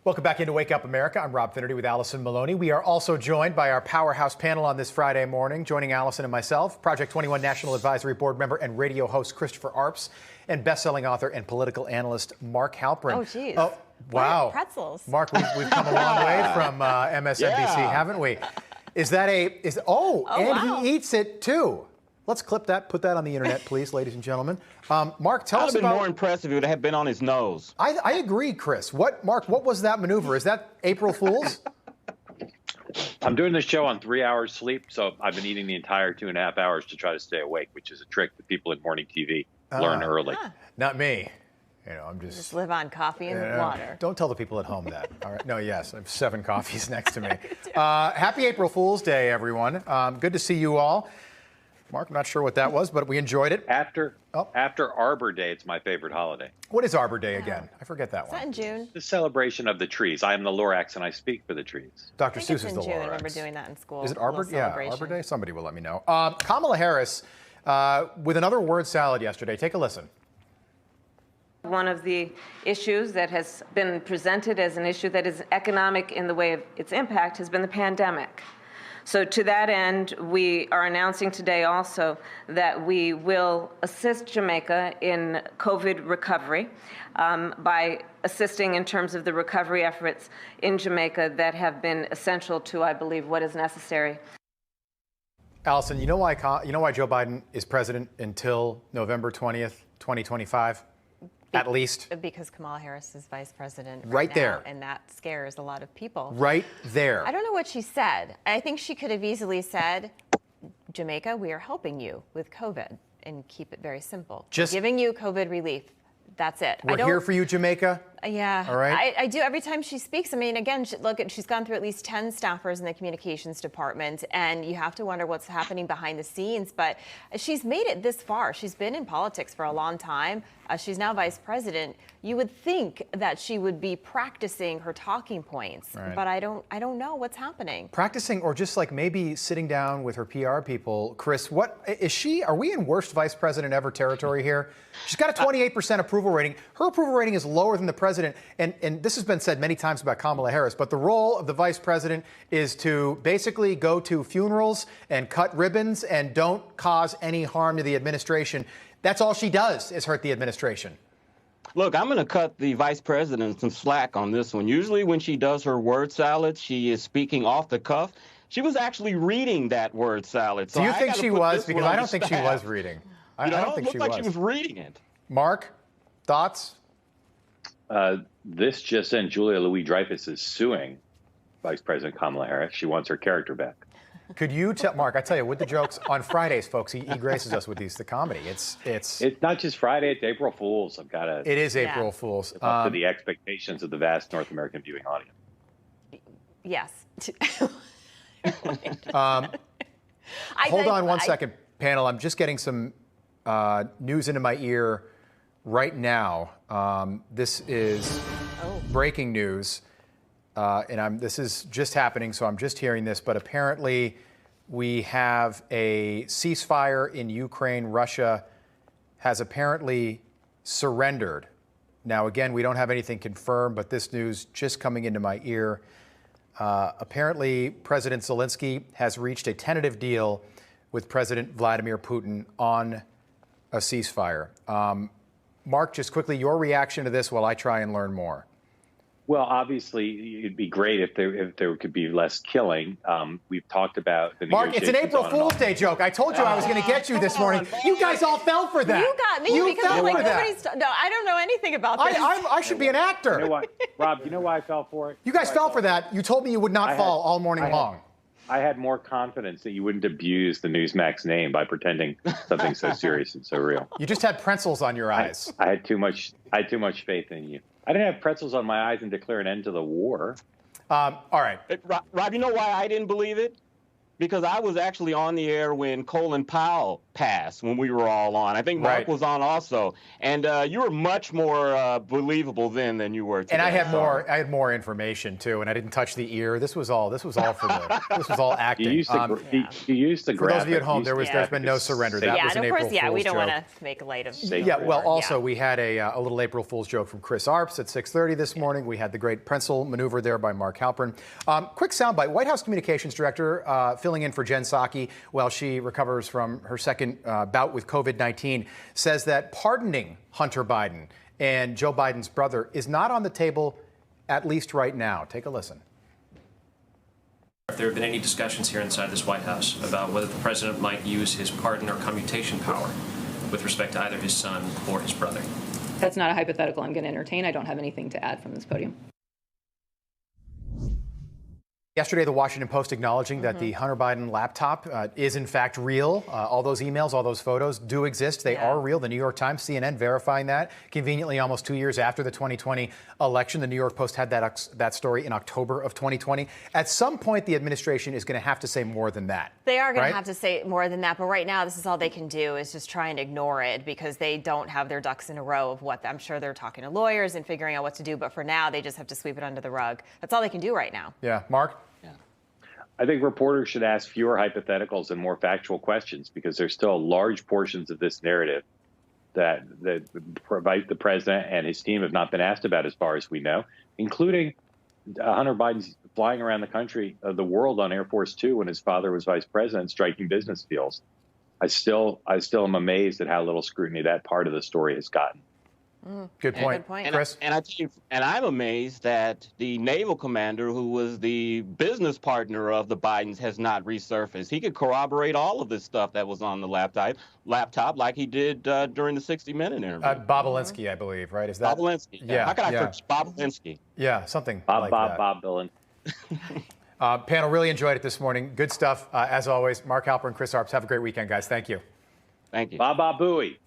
Welcome back into Wake Up America. I'm Rob Finnerty with Allison Maloney. We are also joined by our powerhouse panel on this Friday morning. Joining Allison and myself, Project 21 National Advisory Board member and radio host Christopher Arps, and best-selling author and political analyst Mark Halperin. Oh, geez. Oh, wow. Pretzels. Mark, we've come a long way from MSNBC, haven't we? Is that and wow. He eats it too. Let's clip that, put that on the internet, please, ladies and gentlemen. Mark, tell us about... I'd have been more impressive if it had been on his nose. I agree, Chris. Mark, what was that maneuver? Is that April Fool's? I'm doing this show on 3 hours sleep, so I've been eating the entire 2.5 hours to try to stay awake, which is a trick that people in morning TV learn early. Not me. You know, I'm just live on coffee and water. Don't tell the people at home that. All right. No, yes, I have 7 coffees next to me. Happy April Fool's Day, everyone. Good to see you all. Mark, I'm not sure what that was, but we enjoyed it. After Arbor Day, it's my favorite holiday. What is Arbor Day again? I forget that one. Is that in June? The celebration of the trees. I am the Lorax and I speak for the trees. Dr. Seuss is the June. Lorax. I remember doing that in school. Is it Arbor? Yeah, Arbor Day? Somebody will let me know. Kamala Harris with another word salad yesterday. Take a listen. One of the issues that has been presented as an issue that is economic in the way of its impact has been the pandemic. So to that end, we are announcing today also that we will assist Jamaica in COVID recovery by assisting in terms of the recovery efforts in Jamaica that have been essential to, I believe, what is necessary. Allison, you know why Joe Biden is president until November 20th, 2025? At least. Because Kamala Harris is vice president right now, there. And that scares a lot of people. Right there. I don't know what she said. I think she could have easily said, Jamaica, we are helping you with COVID, and keep it very simple. Just giving you COVID relief. That's it. We're here for you, Jamaica. Yeah. All right. I do every time she speaks. I mean, again, she's gone through at least 10 staffers in the communications department, and you have to wonder what's happening behind the scenes. But she's made it this far. She's been in politics for a long time. She's now vice president. You would think that she would be practicing her talking points, but I don't know what's happening. Practicing, or just like maybe sitting down with her PR people. Chris, what is she? Are we in worst vice president ever territory here? She's got a 28% approval rating. Her approval rating is lower than the president. And this has been said many times about Kamala Harris, but the role of the vice president is to basically go to funerals and cut ribbons and don't cause any harm to the administration. That's all she does, is hurt the administration. Look, I'm going to cut the vice president some slack on this one. Usually when she does her word salad, she is speaking off the cuff. She was actually reading that word salad. So do you think she was? Because I don't think she was reading. I don't think she was. It looked like she was reading it. Mark, thoughts? This just in, Julia Louis-Dreyfus is suing Vice President Kamala Harris. She wants her character back. Could you tell, Mark, I tell you, with the jokes on Fridays, folks, he graces us with the comedy. It's not just Friday, it's April Fool's. It is April Fool's. Up to the expectations of the vast North American viewing audience. Yes. Hold on one second, panel. I'm just getting some news into my ear right now. This is breaking news. And this is just happening, so I'm just hearing this, but apparently we have a ceasefire in Ukraine. Russia has apparently surrendered. Now, again, we don't have anything confirmed, but this news just coming into my ear. Apparently, President Zelensky has reached a tentative deal with President Vladimir Putin on a ceasefire. Mark, just quickly, your reaction to this while I try and learn more. Well, obviously, it'd be great if there could be less killing. We've talked about the Mark, it's an April Fool's Day joke. I told you I was going to get you this morning. You guys all fell for that. You got me because I'm like, nobody's... No, I don't know anything about this. I should be an actor. You know what, Rob, you know why I fell for it? You guys fell for that. You told me you would not fall all morning long. I had more confidence that you wouldn't abuse the Newsmax name by pretending something so serious and so real. You just had pretzels on your eyes. I had too much faith in you. I didn't have pretzels on my eyes and declare an end to the war. All right. Rob, you know why I didn't believe it? because I was actually on the air when Colin Powell passed, when we were all on. I think Mark was on also, and you were much more believable then than you were today. And I had more information too, and I didn't touch the ear. This was all for the. This was all acting. You used the for those of you at home, there's been no surrender. That was an April Fool's joke. We don't want to make light of. We had a little April Fool's joke from Chris Arps at 6:30 this morning. We had the great pencil maneuver there by Mark Halpern. Quick soundbite: White House Communications Director filling in for Jen Psaki while she recovers from her second bout with COVID-19 says that pardoning Hunter Biden and Joe Biden's brother is not on the table, at least right now. Take a listen. If there have been any discussions here inside this White House about whether the president might use his pardon or commutation power with respect to either his son or his brother. That's not a hypothetical I'm going to entertain. I don't have anything to add from this podium. Yesterday, the Washington Post acknowledging that the Hunter Biden laptop is in fact real. All those emails, all those photos do exist. They are real. The New York Times, CNN verifying that. Conveniently, almost 2 years after the 2020 election, the New York Post had that story in October of 2020. At some point, the administration is going to have to say more than that. They are going to have to say more than that. But right now, this is all they can do is just try and ignore it because they don't have their ducks in a row of what I'm sure they're talking to lawyers and figuring out what to do. But for now, they just have to sweep it under the rug. That's all they can do right now. Yeah. Mark? I think reporters should ask fewer hypotheticals and more factual questions because there's still large portions of this narrative that the president and his team have not been asked about as far as we know, including Hunter Biden's flying around the country, the world on Air Force Two when his father was vice president, striking business deals. I still am amazed at how little scrutiny that part of the story has gotten. Good point. Chris? And I'm amazed that the naval commander, who was the business partner of the Bidens, has not resurfaced. He could corroborate all of this stuff that was on the laptop like he did during the 60-minute interview. Bob Alinsky, I believe, right? Is that Bob Alinsky? Yeah. How could I forget Bob Alinsky? Yeah, something like that. Bob Dylan. Panel, really enjoyed it this morning. Good stuff, as always. Mark Halpern and Chris Arps. Have a great weekend, guys. Thank you. Thank you. Baba Booey.